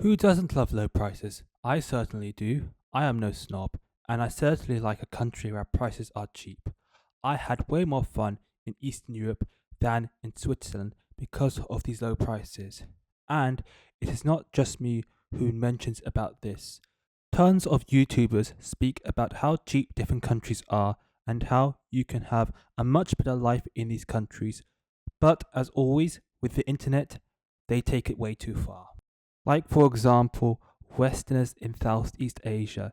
Who doesn't love low prices? I certainly do. I am no snob, and I certainly like a country where prices are cheap. I had way more fun in Eastern Europe than in Switzerland because of these low prices. And it is not just me who mentions about this. Tons of YouTubers speak about how cheap different countries are and how you can have a much better life in these countries. But as always, with the internet, they take it way too far. Like, for example, Westerners in Southeast Asia.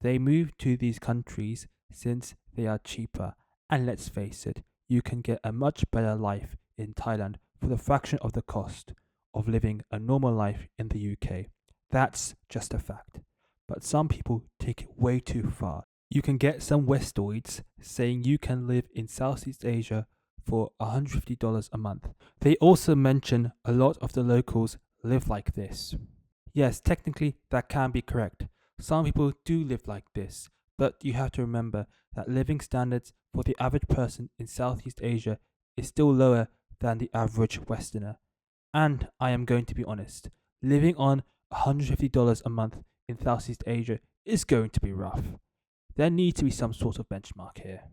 They move to these countries since they are cheaper. And let's face it, you can get a much better life in Thailand for the fraction of the cost of living a normal life in the UK. That's just a fact. But some people take it way too far. You can get some Westoids saying you can live in Southeast Asia for $150 a month. They also mention a lot of the locals live like this. Yes, technically that can be correct. Some people do live like this, but you have to remember that living standards for the average person in Southeast Asia is still lower than the average Westerner. And I am going to be honest, living on $150 a month in Southeast Asia is going to be rough. There needs to be some sort of benchmark here.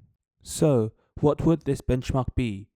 So, what would this benchmark be?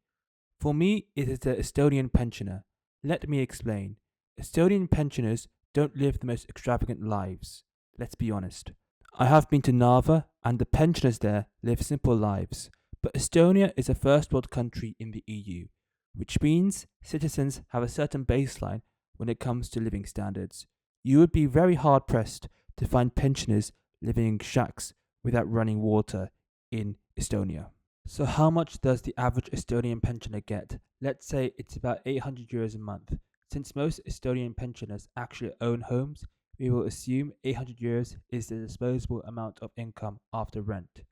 For me, it is the Estonian pensioner. Let me explain. Estonian pensioners don't live the most extravagant lives. Let's be honest. I have been to Narva, and the pensioners there live simple lives. But Estonia is a first world country in the EU, which means citizens have a certain baseline when it comes to living standards. You would be very hard pressed to find pensioners living in shacks without running water in Estonia. So how much does the average Estonian pensioner get? Let's say it's about 800 euros a month. Since most Estonian pensioners actually own homes, we will assume 800 euros is the disposable amount of income after rent.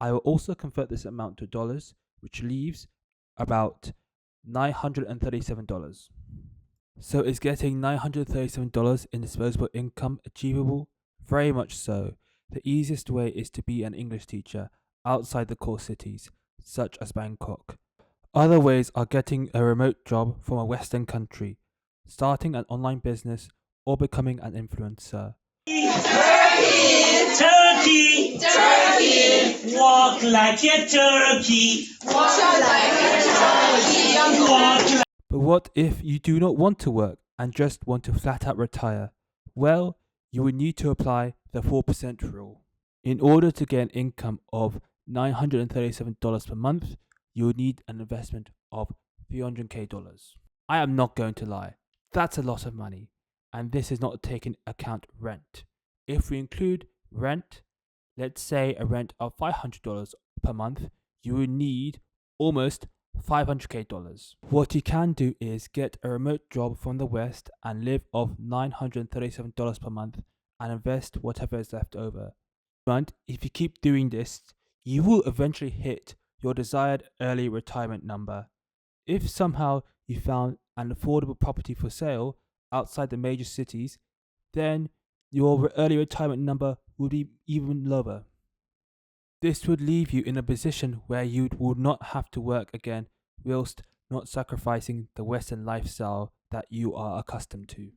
I will also convert this amount to dollars, which leaves about $937. So is getting $937 in disposable income achievable? Very much so. The easiest way is to be an English teacher outside the core cities, such as Bangkok. Other ways are getting a remote job from a Western country, starting an online business, or becoming an influencer. Turkey, turkey, turkey, walk like a turkey, walk like a turkey, walk like. But what if you do not want to work and just want to flat out retire? Well, you would need to apply the 4% rule. In order to get an income of $937 per month, you would need an investment of $300k. I am not going to lie, that's a lot of money, and this is not taking account rent. If we include rent, let's say a rent of $500 per month, you would need almost $500k. What you can do is get a remote job from the West and live off $937 per month and invest whatever is left over. But if you keep doing this, you will eventually hit your desired early retirement number. If somehow you found an affordable property for sale outside the major cities, then your early retirement number would be even lower. This would leave you in a position where you would not have to work again, whilst not sacrificing the Western lifestyle that you are accustomed to.